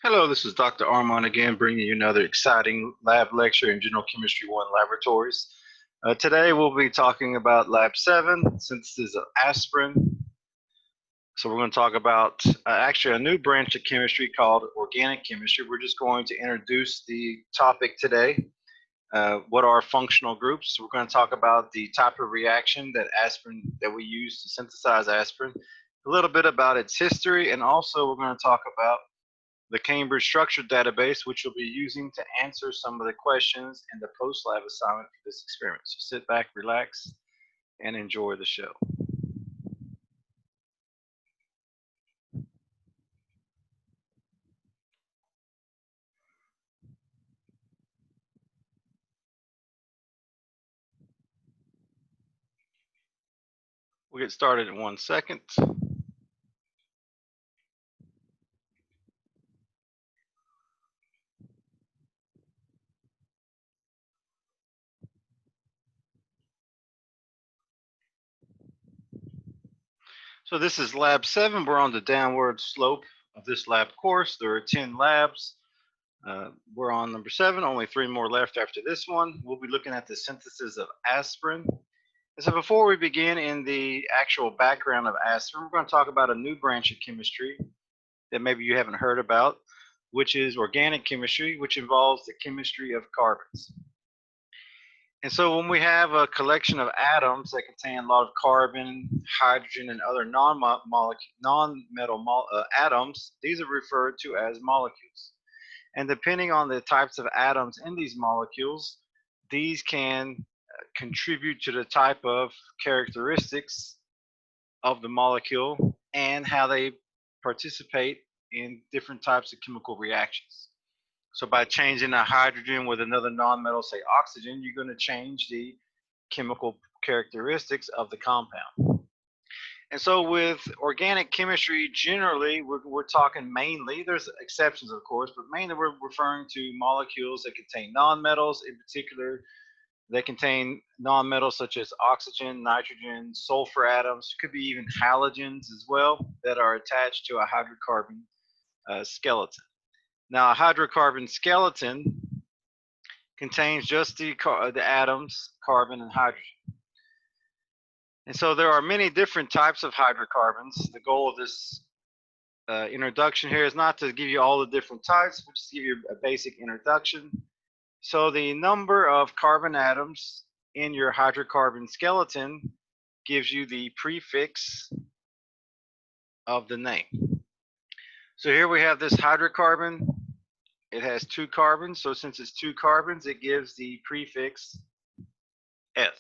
Hello, this is Dr. Armand again, bringing you another exciting lab lecture in General Chemistry 1 laboratories. Today we'll be talking about Lab 7, synthesis of aspirin. So we're going to talk about actually a new branch of chemistry called organic chemistry. We're just going to introduce the topic today. What are functional groups? So we're going to talk about the type of reaction that we use to synthesize aspirin, a little bit about its history, and also we're going to talk about the Cambridge Structure Database, which you'll be using to answer some of the questions in the post-lab assignment for this experiment. So sit back, relax, and enjoy the show. We'll get started in 1 second. So this is lab 7. We're on the downward slope of this lab course. There are 10 labs. We're on number 7, only 3 more left after this one. We'll be looking at the synthesis of aspirin. And so before we begin in the actual background of aspirin, we're going to talk about a new branch of chemistry that maybe you haven't heard about, which is organic chemistry, which involves the chemistry of carbons. And so when we have a collection of atoms that contain a lot of carbon, hydrogen, and other non-metal atoms, these are referred to as molecules. And depending on the types of atoms in these molecules, these can contribute to the type of characteristics of the molecule and how they participate in different types of chemical reactions. So by changing a hydrogen with another nonmetal, say oxygen, you're going to change the chemical characteristics of the compound. And so with organic chemistry, generally, we're talking mainly, there's exceptions of course, but mainly we're referring to molecules that contain nonmetals. In particular, they contain nonmetals such as oxygen, nitrogen, sulfur atoms, could be even halogens as well, that are attached to a hydrocarbon skeleton. Now, a hydrocarbon skeleton contains just the atoms, carbon and hydrogen. And so there are many different types of hydrocarbons. The goal of this introduction here is not to give you all the different types, but just to give you a basic introduction. So the number of carbon atoms in your hydrocarbon skeleton gives you the prefix of the name. So here we have this hydrocarbon. It has 2 carbons, so since it's 2 carbons, it gives the prefix eth.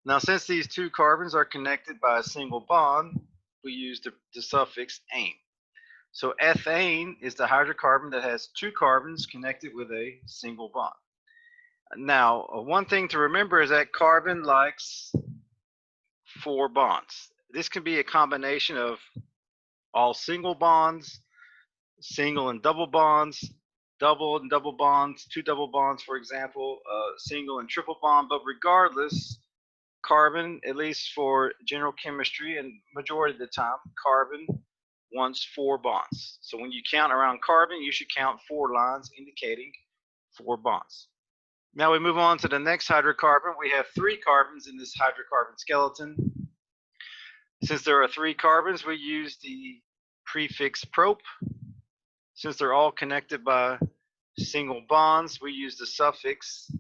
Now, since these 2 carbons are connected by a single bond, we use the suffix ane. So ethane is the hydrocarbon that has 2 carbons connected with a single bond. Now, one thing to remember is that carbon likes 4 bonds. This can be a combination of all single bonds, single and double bonds, double and double bonds, 2 double bonds, for example, single and triple bond. But regardless, carbon, at least for general chemistry and majority of the time, carbon wants 4 bonds. So when you count around carbon, you should count 4 lines indicating 4 bonds. Now we move on to the next hydrocarbon. We have 3 carbons in this hydrocarbon skeleton. Since there are 3 carbons, we use the prefix prop. Since they're all connected by single bonds, we use the suffix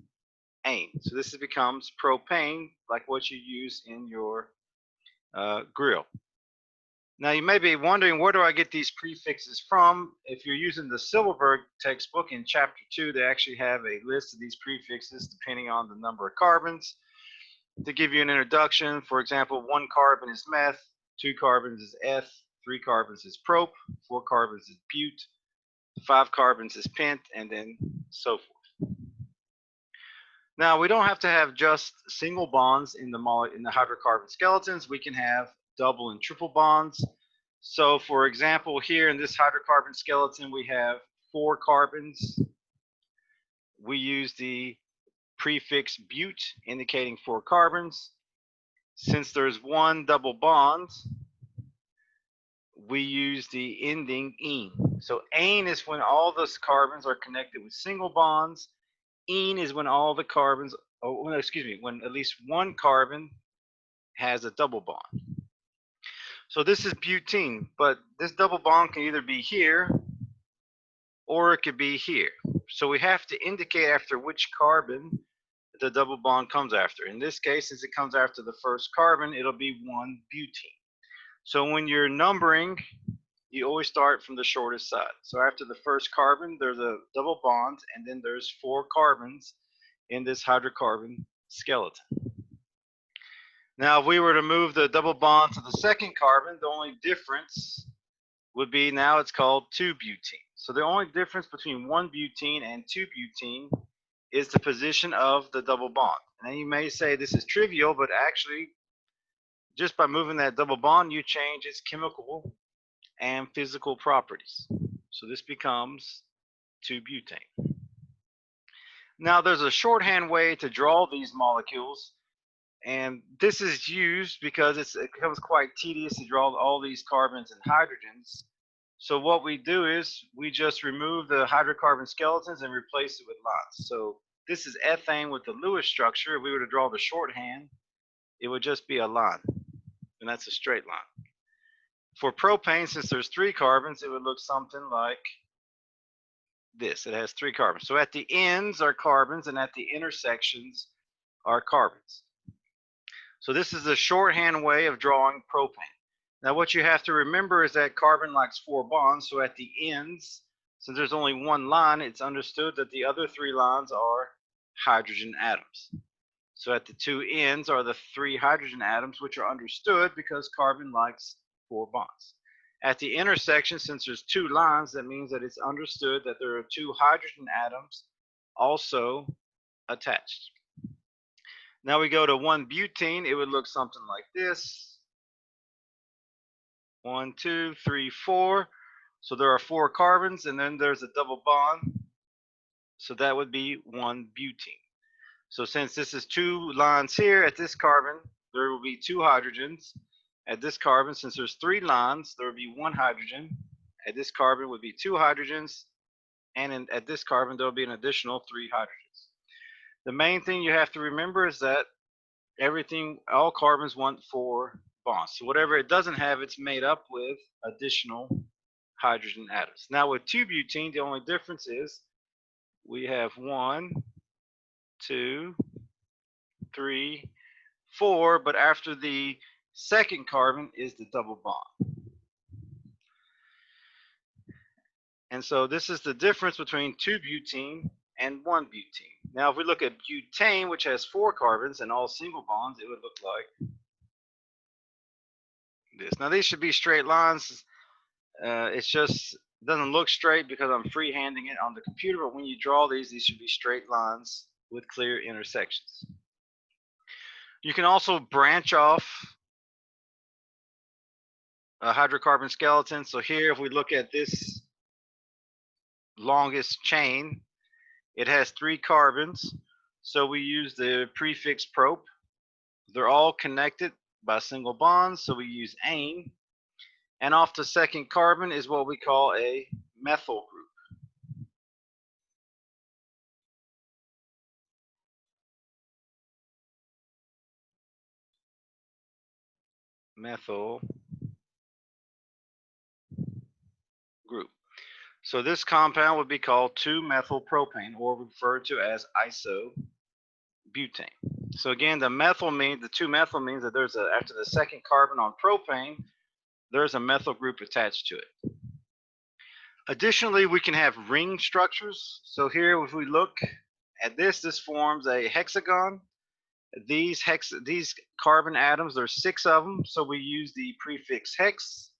ane. So this becomes propane, like what you use in your grill. Now you may be wondering, where do I get these prefixes from? If you're using the Silverberg textbook in chapter 2, they actually have a list of these prefixes depending on the number of carbons. To give you an introduction, for example, 1 carbon is meth, 2 carbons is eth, 3 carbons is prop, 4 carbons is but, 5 carbons is pent, and then so forth. Now, we don't have to have just single bonds in the hydrocarbon skeletons. We can have double and triple bonds. So, for example, here in this hydrocarbon skeleton, we have 4 carbons. We use the prefix but, indicating 4 carbons. Since there's 1 double bond, we use the ending "ene." So "ane" is when all those carbons are connected with single bonds. "Ene" is when all the carbons, oh, no, excuse me, when at least one carbon has a double bond. So this is butene, but this double bond can either be here or it could be here. So we have to indicate after which carbon the double bond comes after. In this case, since it comes after the first carbon, it'll be 1-butene. So when you're numbering, you always start from the shortest side. So after the first carbon, there's a double bond, and then there's 4 carbons in this hydrocarbon skeleton. Now, if we were to move the double bond to the second carbon, the only difference would be now it's called 2-butene. So the only difference between 1-butene and 2-butene is the position of the double bond. And then you may say this is trivial, but actually, just by moving that double bond, you change its chemical and physical properties. So this becomes 2-butane. Now there's a shorthand way to draw these molecules, and this is used because it becomes quite tedious to draw all these carbons and hydrogens. So what we do is we just remove the hydrocarbon skeletons and replace it with lines. So this is ethane with the Lewis structure. If we were to draw the shorthand, it would just be a line, and that's a straight line. For propane, since there's 3 carbons, it would look something like this. It has 3 carbons. So at the ends are carbons, and at the intersections are carbons. So this is a shorthand way of drawing propane. Now what you have to remember is that carbon likes 4 bonds, so at the ends, since there's only 1 line, it's understood that the other 3 lines are hydrogen atoms. So at the 2 ends are the 3 hydrogen atoms, which are understood because carbon likes 4 bonds. At the intersection, since there's 2 lines, that means that it's understood that there are 2 hydrogen atoms also attached. Now we go to 1-butene, it would look something like this. 1, 2, 3, 4. So there are 4 carbons, and then there's a double bond. So that would be 1-butene. So since this is 2 lines here, at this carbon, there will be 2 hydrogens. At this carbon, since there's 3 lines, there will be 1 hydrogen. At this carbon would be 2 hydrogens. And at this carbon, there will be an additional 3 hydrogens. The main thing you have to remember is that all carbons want 4 bonds. So whatever it doesn't have, it's made up with additional hydrogen atoms. Now with 2-butene, the only difference is we have 1, 2, 3, 4, but after the second carbon is the double bond. And so this is the difference between 2-butene and 1-butene. Now if we look at butane, which has 4 carbons and all single bonds, it would look like this. Now these should be straight lines. It's just doesn't look straight because I'm freehanding it on the computer, but when you draw these should be straight lines with clear intersections. You can also branch off a hydrocarbon skeleton. So here, if we look at this longest chain, it has 3 carbons. So we use the prefix prop. They're all connected by single bonds, so we use ane. And off the second carbon is what we call a methyl group. Methyl group. So this compound would be called 2-methylpropane, or referred to as isobutane. So again, the 2-methyl means that after the second carbon on propane, there's a methyl group attached to it. Additionally, we can have ring structures. So here, if we look at this forms a hexagon. These carbon atoms, there's 6 of them, so we use the prefix hex.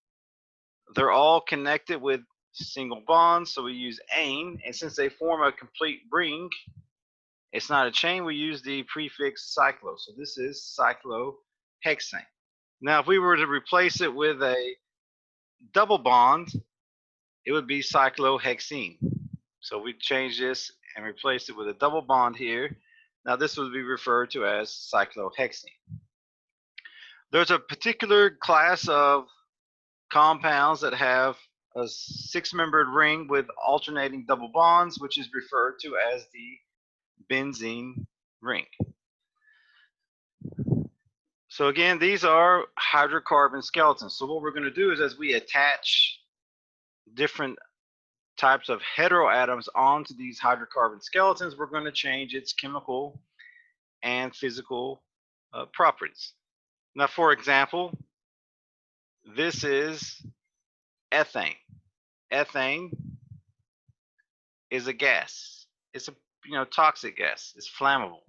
They're all connected with single bonds, so we use ane. And since they form a complete ring, it's not a chain, we use the prefix cyclo. So this is cyclohexane. Now, if we were to replace it with a double bond, it would be cyclohexene. So we change this and replace it with a double bond here. Now this would be referred to as cyclohexene. There's a particular class of compounds that have a six-membered ring with alternating double bonds, which is referred to as the benzene ring. So again, these are hydrocarbon skeletons. So what we're going to do is, as we attach different types of heteroatoms onto these hydrocarbon skeletons, we're going to change its chemical and physical properties. Now, for example, this is ethane. Ethane is a gas. It's a toxic gas. It's flammable.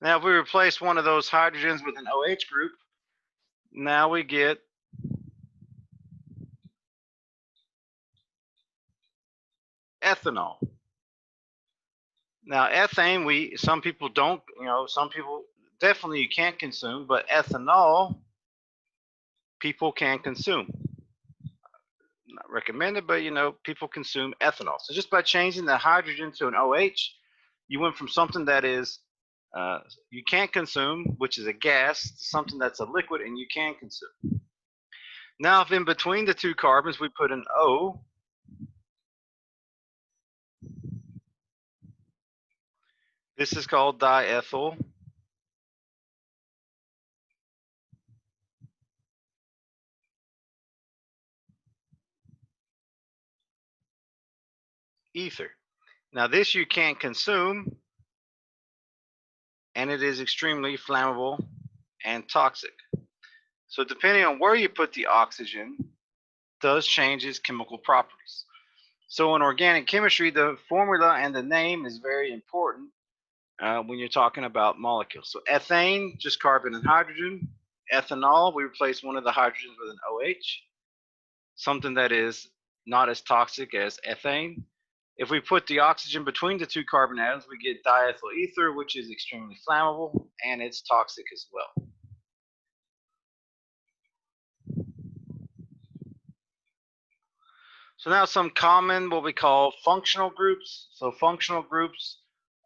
Now, if we replace one of those hydrogens with an OH group, now we get ethanol. Now, ethane, some people don't, some people definitely you can't consume, but ethanol people can consume. Not recommended, but people consume ethanol. So just by changing the hydrogen to an OH, you went from something that is you can't consume, which is a gas, to something that's a liquid and you can consume. Now, if in between the two carbons we put an O, this is called diethyl ether. Now, this you can't consume, and it is extremely flammable and toxic. So depending on where you put the oxygen does change its chemical properties. So in organic chemistry, the formula and the name is very important when you're talking about molecules. So ethane, just carbon and hydrogen. Ethanol, we replace one of the hydrogens with an OH, something that is not as toxic as ethane. If we put the oxygen between the two carbon atoms, we get diethyl ether, which is extremely flammable, and it's toxic as well. So now some common, what we call functional groups. So functional groups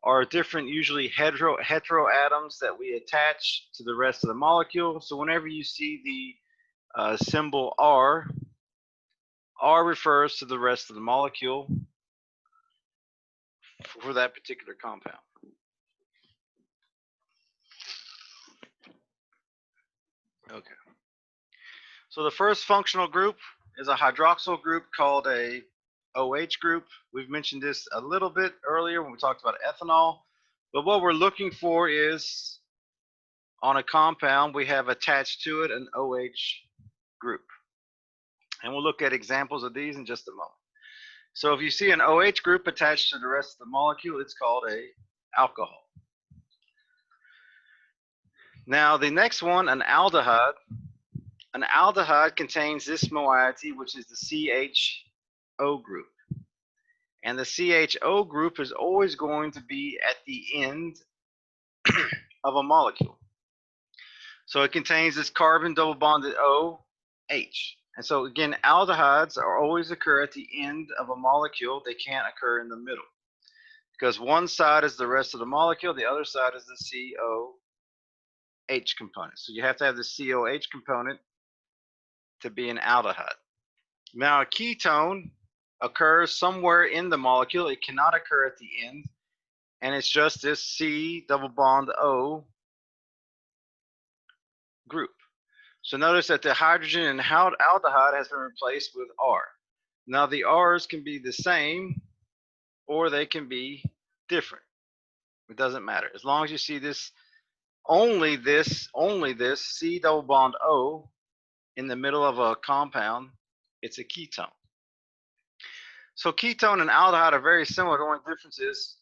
are different, usually heteroatoms that we attach to the rest of the molecule. So whenever you see the symbol R, R refers to the rest of the molecule for that particular compound. Okay. So the first functional group is a hydroxyl group called a OH group. We've mentioned this a little bit earlier when we talked about ethanol. But what we're looking for is on a compound, we have attached to it an OH group. And we'll look at examples of these in just a moment. So if you see an OH group attached to the rest of the molecule, it's called a alcohol. Now the next one, an aldehyde. An aldehyde contains this moiety, which is the CHO group. And the CHO group is always going to be at the end of a molecule. So it contains this carbon double bonded OH. And so again, aldehydes are always occur at the end of a molecule. They can't occur in the middle, because one side is the rest of the molecule, the other side is the COH component. So you have to have the COH component to be an aldehyde. Now a ketone occurs somewhere in the molecule. It cannot occur at the end, and it's just this C double bond O group. So notice that the hydrogen in aldehyde has been replaced with R. Now the R's can be the same or they can be different. It doesn't matter. As long as you see this, only this C double bond O in the middle of a compound, it's a ketone. So ketone and aldehyde are very similar. The only difference is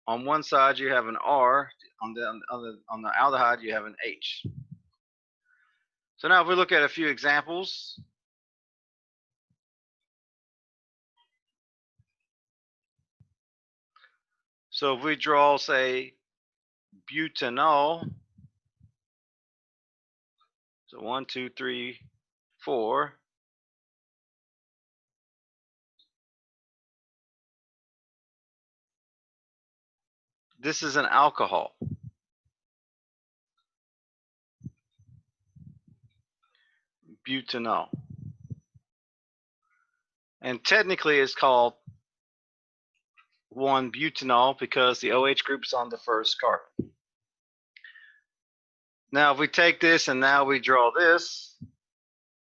on one side you have an R, on the aldehyde you have an H. So now if we look at a few examples. So if we draw, say, butanol, so 1, 2, 3, 4. This is an alcohol. butanol. And technically it's called 1-butanol because the OH group is on the first carbon. Now if we take this and now we draw this,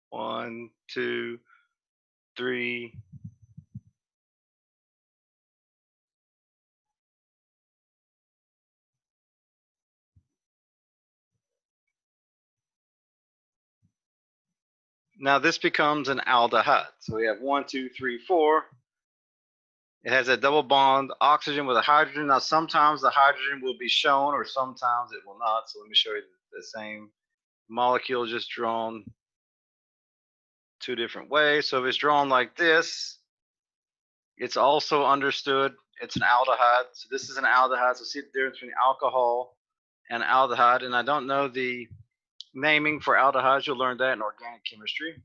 1, 2, 3, now this becomes an aldehyde. So we have 1, 2, 3, 4. It has a double bond oxygen with a hydrogen. Now sometimes the hydrogen will be shown or sometimes it will not. So let me show you the same molecule just drawn two different ways. So if it's drawn like this, it's also understood it's an aldehyde. So this is an aldehyde. So see the difference between alcohol and aldehyde. And I don't know the naming for aldehydes. You'll learn that in organic chemistry.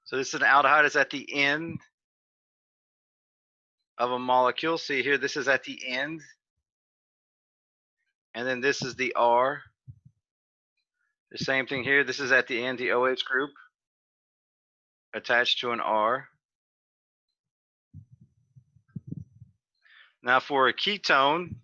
So this is an aldehyde. It's at the end of a molecule. See here, this is at the end. And then this is the R. The same thing here. This is at the end, the OH group attached to an R. Now for a ketone,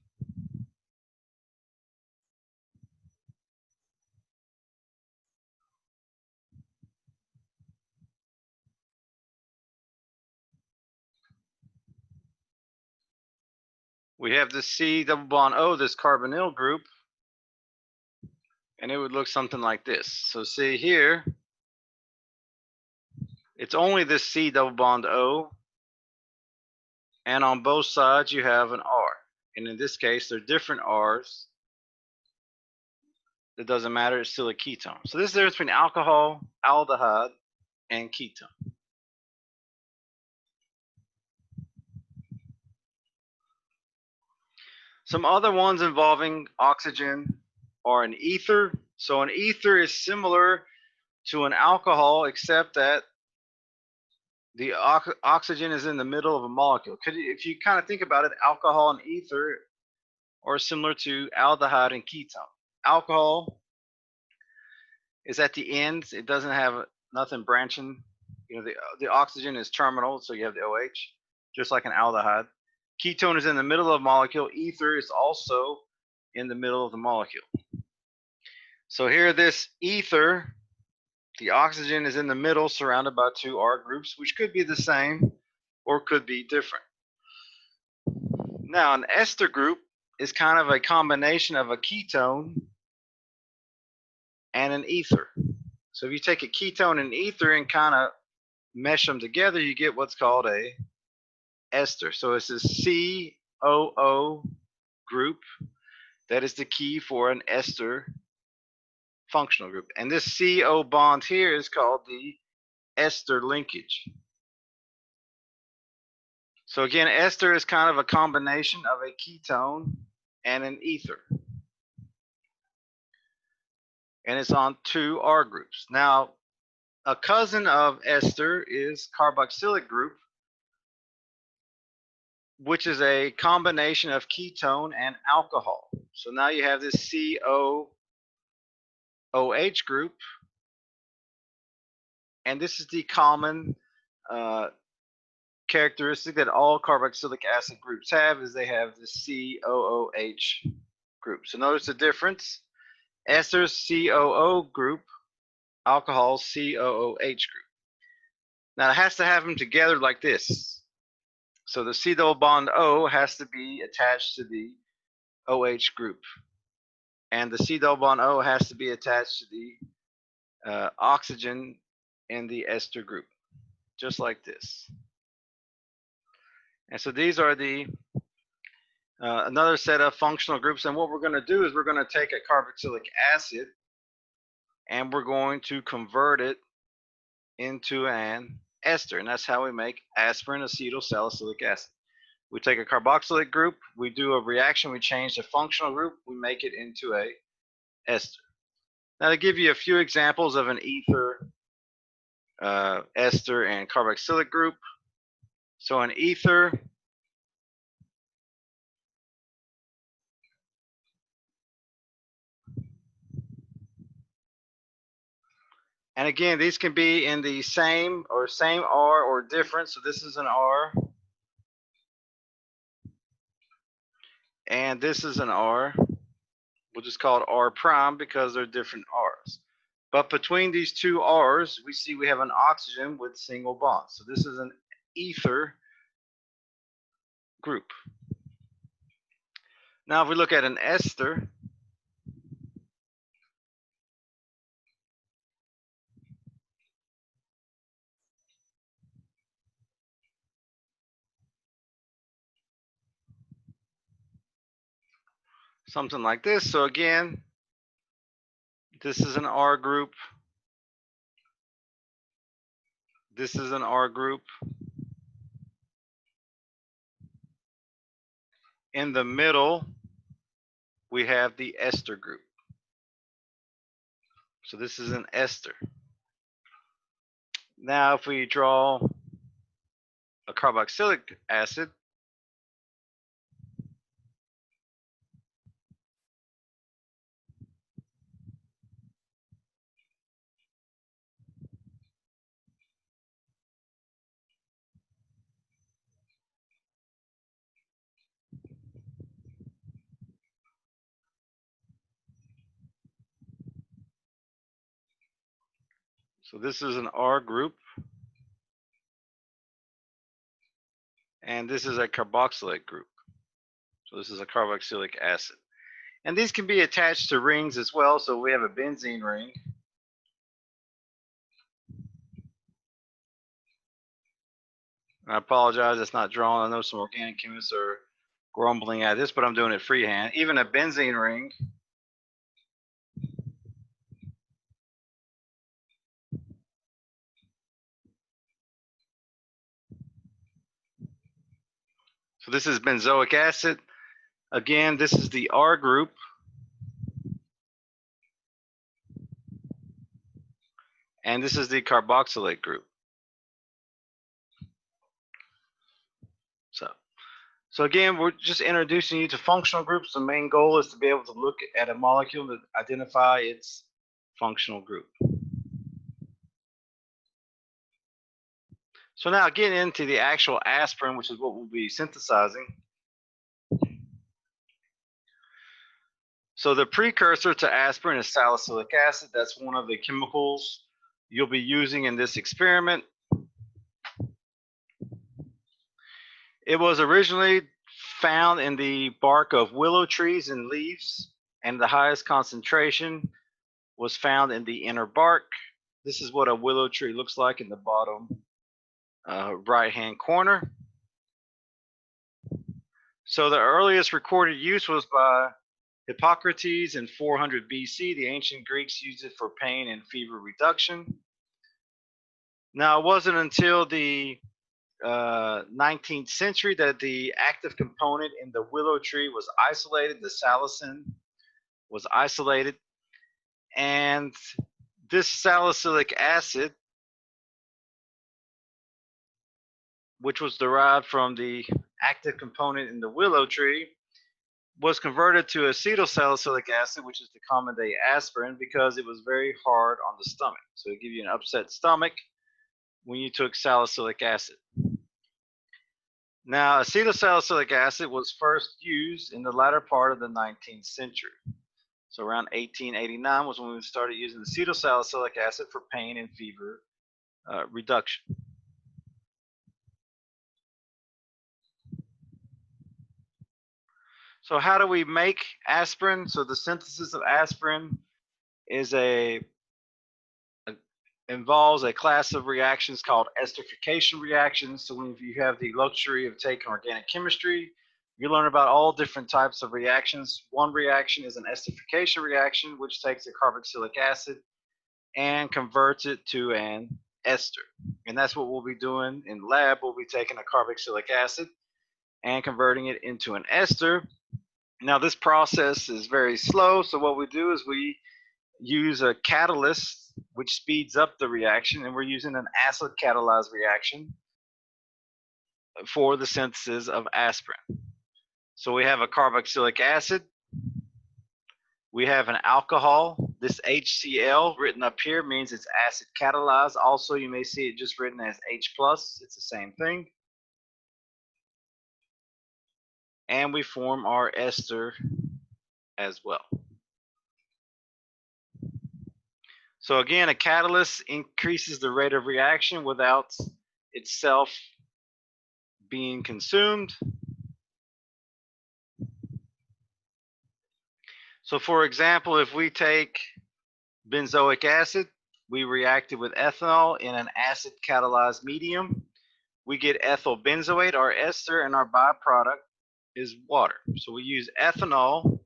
we have the C double bond O, this carbonyl group, and it would look something like this. So see here, it's only this C double bond O, and on both sides you have an R. And in this case, they're different R's. It doesn't matter, it's still a ketone. So this is the difference between alcohol, aldehyde, and ketone. Some other ones involving oxygen are an ether. So an ether is similar to an alcohol except that the oxygen is in the middle of a molecule. If you kind of think about it, alcohol and ether are similar to aldehyde and ketone. Alcohol is at the ends. It doesn't have nothing branching. You know, the oxygen is terminal, so you have the OH, just like an aldehyde. Ketone is in the middle of the molecule. Ether is also in the middle of the molecule. So here, this ether, the oxygen is in the middle, surrounded by two R groups, which could be the same or could be different. Now, an ester group is kind of a combination of a ketone and an ether. So if you take a ketone and ether and kind of mesh them together, you get what's called a ester. So it's a COO group. That is the key for an ester functional group. And this CO bond here is called the ester linkage. So again, ester is kind of a combination of a ketone and an ether. And it's on two R groups. Now, a cousin of ester is carboxylic group, which is a combination of ketone and alcohol. So now you have this COOH group, and this is the common characteristic that all carboxylic acid groups have, is they have the COOH group. So notice the difference. Esters COO group, alcohol's COOH group. Now it has to have them together like this. So the C double bond O has to be attached to the OH group, and the C double bond O has to be attached to the oxygen in the ester group, just like this. And so these are the another set of functional groups. And what we're going to do is we're going to take a carboxylic acid and we're going to convert it into an ester, and that's how we make aspirin acetylsalicylic acid. We take a carboxylic group, we do a reaction, we change the functional group, we make it into a ester. Now to give you a few examples of an ether, ester, and carboxylic group. So an ether And again, these can be in the same R or different. So this is an R, and this is an R. We'll just call it R prime because they're different R's. But between these two R's, we see we have an oxygen with single bonds. So this is an ether group. Now if we look at an ester, something like this. So again, this is an R group. This is an R group. In the middle, we have the ester group. So this is an ester. Now if we draw a carboxylic acid, so this is an R group, and this is a carboxylate group. So this is a carboxylic acid. And these can be attached to rings as well. So we have a benzene ring. I apologize, it's not drawn. I know some organic chemists are grumbling at this, but I'm doing it freehand. Even a benzene ring. So this is benzoic acid. Again, this is the R group. And this is the carboxylate group. So again, we're just introducing you to functional groups. The main goal is to be able to look at a molecule to identify its functional group. So now getting into the actual aspirin, which is what we'll be synthesizing. So the precursor to aspirin is salicylic acid. That's one of the chemicals you'll be using in this experiment. It was originally found in the bark of willow trees and leaves, and the highest concentration was found in the inner bark. This is what a willow tree looks like in the bottom right-hand corner. So the earliest recorded use was by Hippocrates in 400 BC. The ancient Greeks used it for pain and fever reduction. Now, it wasn't until the 19th century that the active component in the willow tree was isolated. The salicin was isolated, and this salicylic acid, which was derived from the active component in the willow tree, was converted to acetylsalicylic acid, which is the common day aspirin, because it was very hard on the stomach. So it gives you an upset stomach when you took salicylic acid. Now, acetylsalicylic acid was first used in the latter part of the 19th century. So around 1889 was when we started using acetylsalicylic acid for pain and fever reduction. So how do we make aspirin? So the synthesis of aspirin is involves a class of reactions called esterification reactions. So when you have the luxury of taking organic chemistry, you learn about all different types of reactions. One reaction is an esterification reaction, which takes a carboxylic acid and converts it to an ester. And that's what we'll be doing in lab. We'll be taking a carboxylic acid and converting it into an ester. Now this process is very slow, so what we do is we use a catalyst which speeds up the reaction, and we're using an acid catalyzed reaction for the synthesis of aspirin. So we have a carboxylic acid, We have an alcohol. This HCl written up here means it's acid catalyzed. Also, you may see it just written as H+. It's the same thing. And we form our ester as well. So again, a catalyst increases the rate of reaction without itself being consumed. So for example, if we take benzoic acid, we react it with ethanol in an acid catalyzed medium. We get ethyl benzoate, our ester, and our byproduct is water. So we use ethanol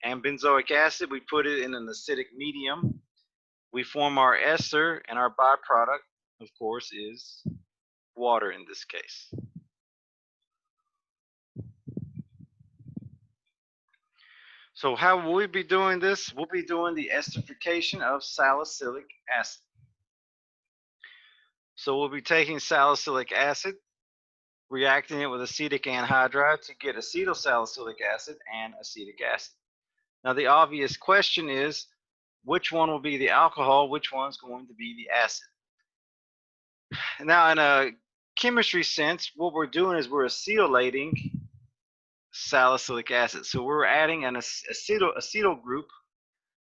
and benzoic acid. We put it in an acidic medium. We form our ester, and our byproduct, of course, is water in this case. So how will we be doing this? We'll be doing the esterification of salicylic acid. So we'll be taking salicylic acid, reacting it with acetic anhydride to get acetylsalicylic acid and acetic acid. Now the obvious question is, which one will be the alcohol, which one's going to be the acid? Now in a chemistry sense, what we're doing is we're acetylating salicylic acid. So we're adding an acetyl group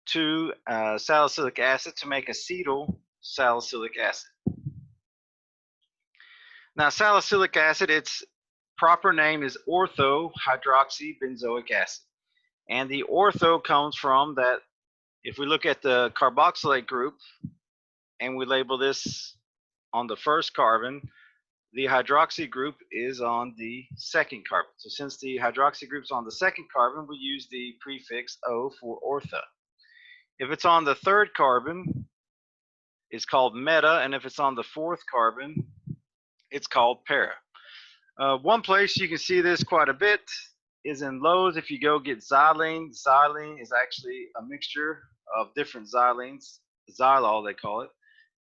to salicylic acid to make acetyl salicylic acid. Now salicylic acid, its proper name is ortho-hydroxybenzoic acid. And the ortho comes from that, if we look at the carboxylate group and we label this on the first carbon, the hydroxy group is on the second carbon. So since the hydroxy group's on the second carbon, we use the prefix O for ortho. If it's on the third carbon, it's called meta, and if it's on the fourth carbon, it's called para. One place you can see this quite a bit is in Lowe's. If you go get xylene, xylene is actually a mixture of different xylenes, xylol they call it.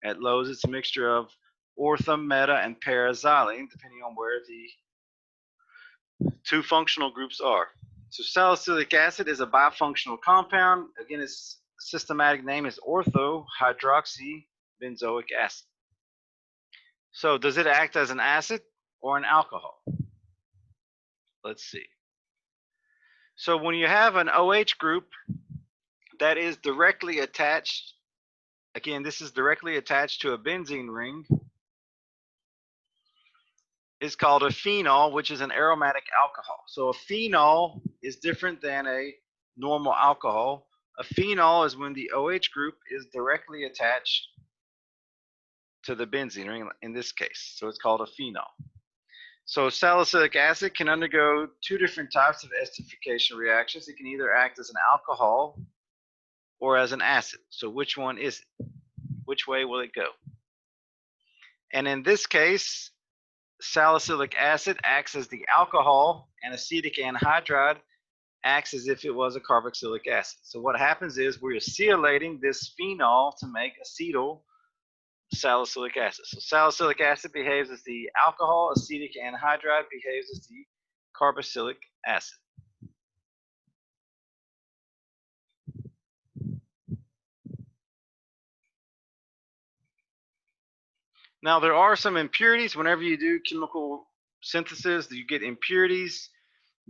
At Lowe's, it's a mixture of ortho, meta, and para-xylene, depending on where the two functional groups are. So salicylic acid is a bifunctional compound. Again, its systematic name is ortho-hydroxybenzoic acid. So does it act as an acid or an alcohol? Let's see. So when you have an OH group that is directly attached, again, this is directly attached to a benzene ring, is called a phenol, which is an aromatic alcohol. So a phenol is different than a normal alcohol. A phenol is when the OH group is directly attached to the benzene ring in this case. So it's called a phenol. So salicylic acid can undergo two different types of esterification reactions. It can either act as an alcohol or as an acid. So which one is it? Which way will it go? And in this case, salicylic acid acts as the alcohol, and acetic anhydride acts as if it was a carboxylic acid. So what happens is we're acetylating this phenol to make acetyl salicylic acid. So salicylic acid behaves as the alcohol, acetic anhydride behaves as the carboxylic acid. Now there are some impurities. Whenever you do chemical synthesis, you get impurities.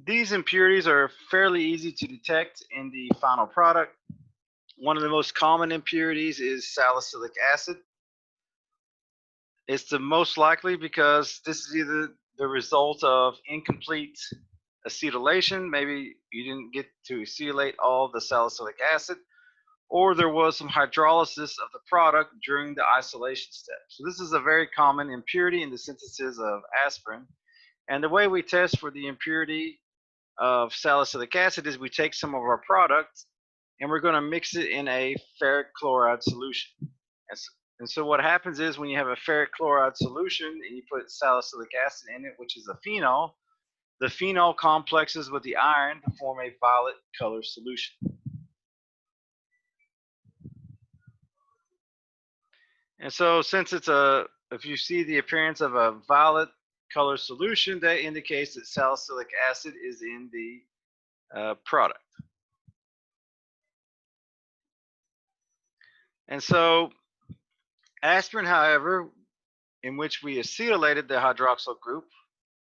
These impurities are fairly easy to detect in the final product. One of the most common impurities is salicylic acid. It's the most likely because this is either the result of incomplete acetylation, maybe you didn't get to acetylate all the salicylic acid, or there was some hydrolysis of the product during the isolation step. So this is a very common impurity in the synthesis of aspirin. And the way we test for the impurity of salicylic acid is we take some of our product and we're going to mix it in a ferric chloride solution. And so what happens is when you have a ferric chloride solution and you put salicylic acid in it, which is a phenol, the phenol complexes with the iron to form a violet color solution. And so since it's if you see the appearance of a violet color solution, that indicates that salicylic acid is in the product. And so aspirin, however, in which we acetylated the hydroxyl group,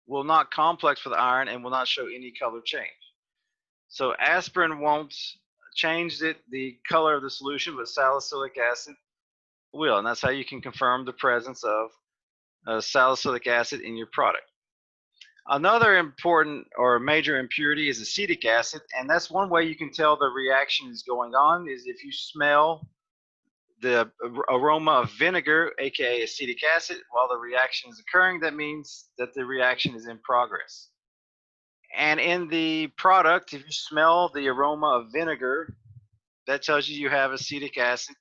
will not complex with iron and will not show any color change. So aspirin won't change the color of the solution, but salicylic acid will. And that's how you can confirm the presence of salicylic acid in your product. Another important or major impurity is acetic acid, and that's one way you can tell the reaction is going on is if you smell the aroma of vinegar, aka acetic acid, while the reaction is occurring. That means that the reaction is in progress. And in the product, if you smell the aroma of vinegar, that tells you you have acetic acid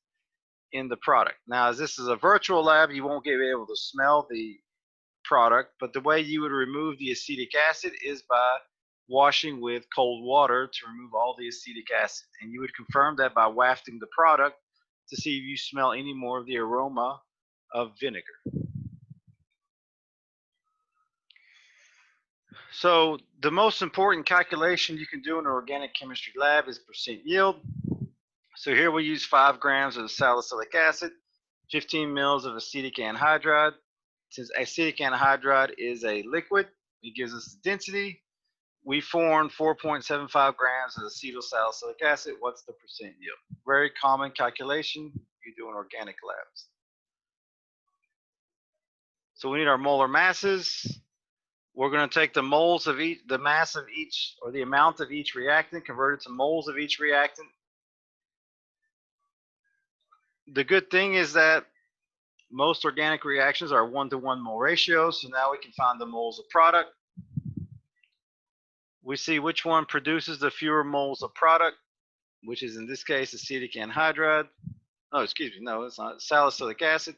in the product. Now, as this is a virtual lab, you won't be able to smell the product, but the way you would remove the acetic acid is by washing with cold water to remove all the acetic acid. And you would confirm that by wafting the product to see if you smell any more of the aroma of vinegar. So the most important calculation you can do in an organic chemistry lab is percent yield. So here we use 5 grams of salicylic acid, 15 mils of acetic anhydride. Since acetic anhydride is a liquid, it gives us the density. We formed 4.75 grams of acetyl salicylic acid. What's the percent yield? Very common calculation you do in organic labs. So we need our molar masses. We're going to take the moles of each, the mass of each, or the amount of each reactant, convert it to moles of each reactant. The good thing is that most organic reactions are 1-to-1 mole ratios, so now we can find the moles of product. We see which one produces the fewer moles of product, which is in this case acetic anhydride. Oh, excuse me, no, it's not. Salicylic acid.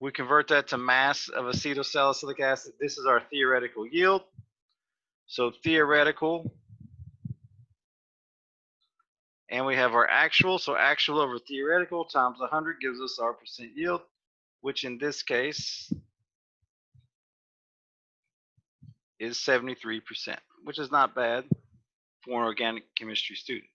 We convert that to mass of acetylsalicylic acid. This is our theoretical yield. So theoretical, and we have our actual. So actual over theoretical times 100 gives us our percent yield, which in this case is 73%, which is not bad for an organic chemistry student.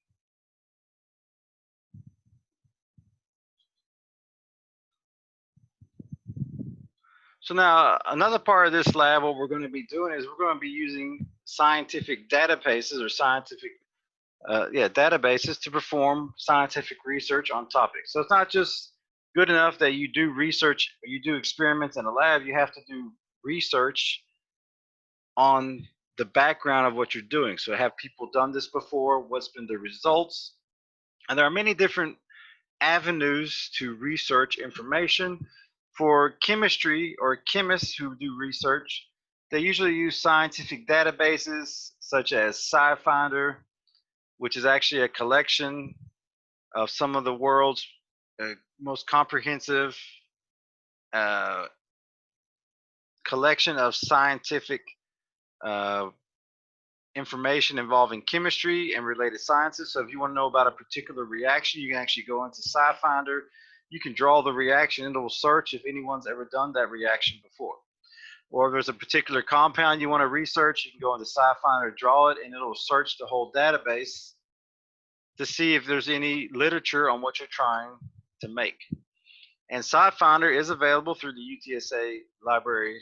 So now another part of this lab, what we're going to be doing is we're going to be using scientific databases or scientific databases to perform scientific research on topics. So it's not just good enough that you do research, you do experiments in a lab, you have to do research on the background of what you're doing. So have people done this before? What's been the results? And there are many different avenues to research information. For chemistry or chemists who do research, they usually use scientific databases such as SciFinder, which is actually a collection of some of the world's most comprehensive collection of scientific information involving chemistry and related sciences. So if you want to know about a particular reaction, you can actually go into SciFinder. You can draw the reaction and it will search if anyone's ever done that reaction before. Or if there's a particular compound you want to research, you can go into SciFinder, draw it, and it'll search the whole database to see if there's any literature on what you're trying to make. And SciFinder is available through the UTSA library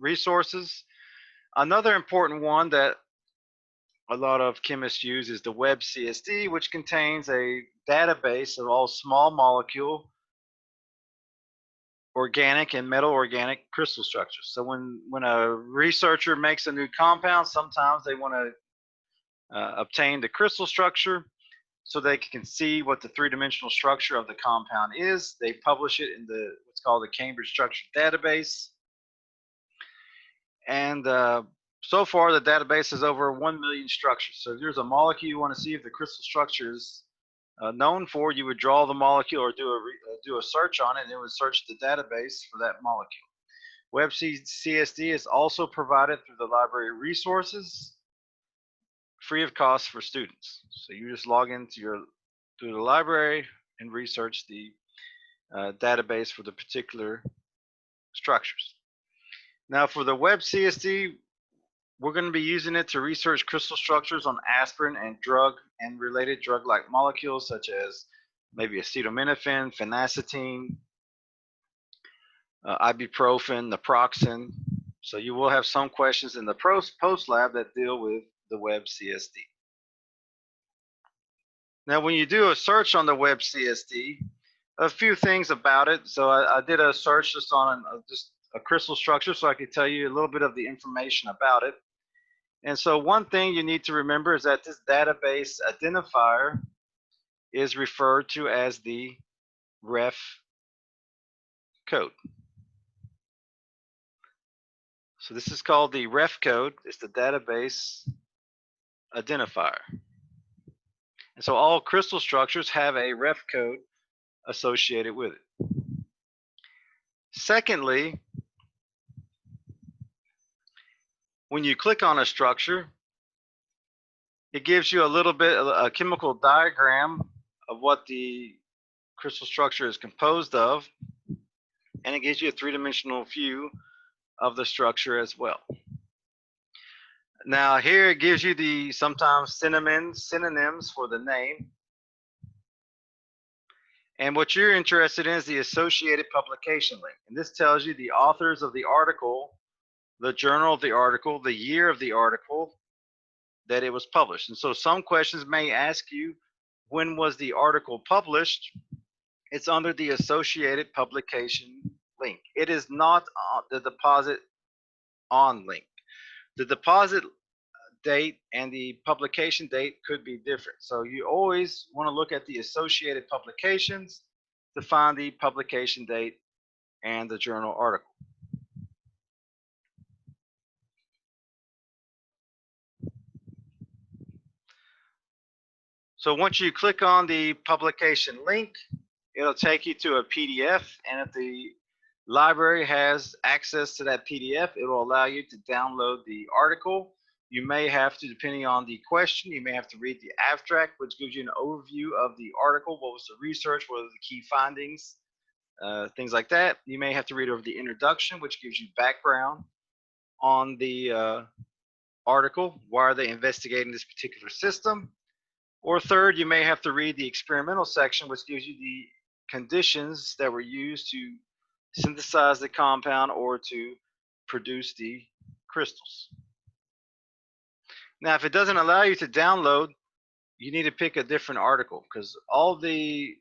resources. Another important one that a lot of chemists use is the WebCSD, which contains a database of all small molecule organic and metal organic crystal structures. So when a researcher makes a new compound, sometimes they want to obtain the crystal structure so they can see what the three-dimensional structure of the compound is. They publish it in the what's called the Cambridge Structure Database. And so far, the database has over 1 million structures. So if there's a molecule you want to see if the crystal structure is known for, you would draw the molecule or do a search on it, and it would search the database for that molecule. WebCSD is also provided through the library resources, free of cost for students. So you just log into through the library and research the database for the particular structures. Now for the WebCSD, we're going to be using it to research crystal structures on aspirin and drug and related drug-like molecules such as maybe acetaminophen, phenacetin, ibuprofen, naproxen. So you will have some questions in the post lab that deal with the Web CSD. Now, when you do a search on the Web CSD, a few things about it. So I did a search just on just a crystal structure so I could tell you a little bit of the information about it. And so one thing you need to remember is that this database identifier is referred to as the ref code. So this is called the ref code. It's the database identifier. And so all crystal structures have a ref code associated with it. Secondly, when you click on a structure, it gives you a little bit of a chemical diagram of what the crystal structure is composed of, and it gives you a three-dimensional view of the structure as well. Now here it gives you the sometimes synonyms for the name. And what you're interested in is the associated publication link. And this tells you the authors of the article, the journal of the article, the year of the article that it was published. And so some questions may ask you, when was the article published? It's under the associated publication link. It is not the deposit on link. The deposit date and the publication date could be different. So you always want to look at the associated publications to find the publication date and the journal article. So once you click on the publication link, it'll take you to a PDF, and if the library has access to that PDF, it will allow you to download the article. You may have to, depending on the question, you may have to read the abstract, which gives you an overview of the article. What was the research? What are the key findings? Things like that. You may have to read over the introduction, which gives you background on the article. Why are they investigating this particular system? Or third, you may have to read the experimental section, which gives you the conditions that were used to synthesize the compound or to produce the crystals. Now, if it doesn't allow you to download, you need to pick a different article, because all the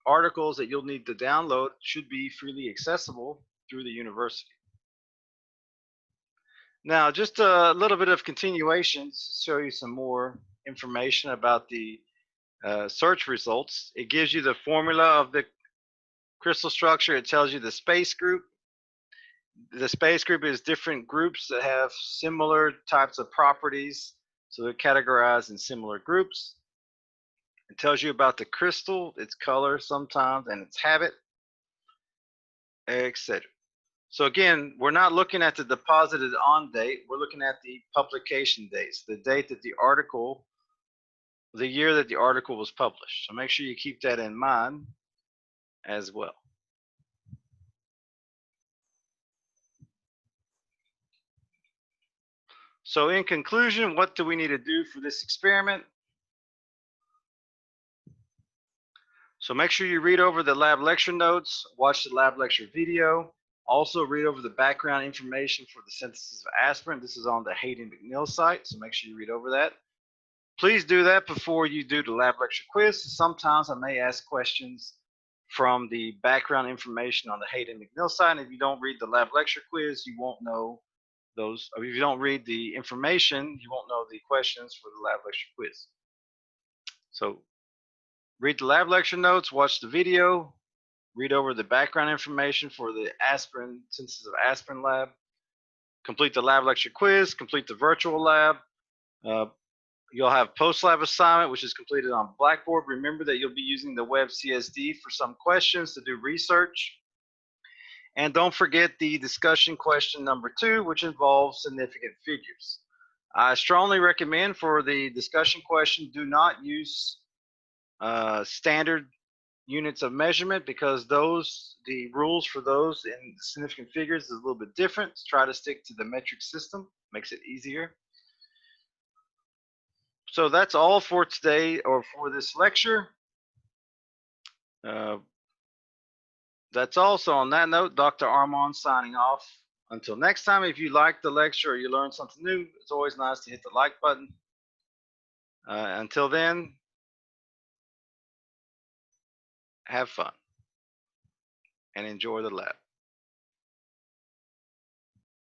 articles that you'll need to download should be freely accessible through the university. Now, just a little bit of continuation to show you some more information about the search results. It gives you the formula of the crystal structure. It tells you the space group. The space group is different groups that have similar types of properties, so they're categorized in similar groups. It tells you about the crystal, its color sometimes, and its habit, etc. So again, we're not looking at the deposited on date, we're looking at the publication dates, the date that the article, the year that the article was published. So make sure you keep that in mind as well. So in conclusion, what do we need to do for this experiment? So make sure you read over the lab lecture notes, watch the lab lecture video, also read over the background information for the synthesis of aspirin. This is on the Hayden McNeil site, so make sure you read over that. Please do that before you do the lab lecture quiz. Sometimes I may ask questions from the background information on the Hayden McNeil site, and if you don't read the lab lecture quiz, you won't know those, or if you don't read the information, you won't know the questions for the lab lecture quiz. So read the lab lecture notes, watch the video, read over the background information for the aspirin, synthesis of aspirin lab, complete the lab lecture quiz, complete the virtual lab. You'll have post-lab assignment, which is completed on Blackboard. Remember that you'll be using the Web CSD for some questions to do research. And don't forget the discussion question number 2, which involves significant figures. I strongly recommend for the discussion question, do not use standard units of measurement, because the rules for those in significant figures is a little bit different. Try to stick to the metric system, makes it easier. So that's all for today or for this lecture. Uh, that's all. So on that note, Dr. Armand signing off. Until next time, if you liked the lecture or you learned something new, it's always nice to hit the like button. Until then, have fun and enjoy the lab.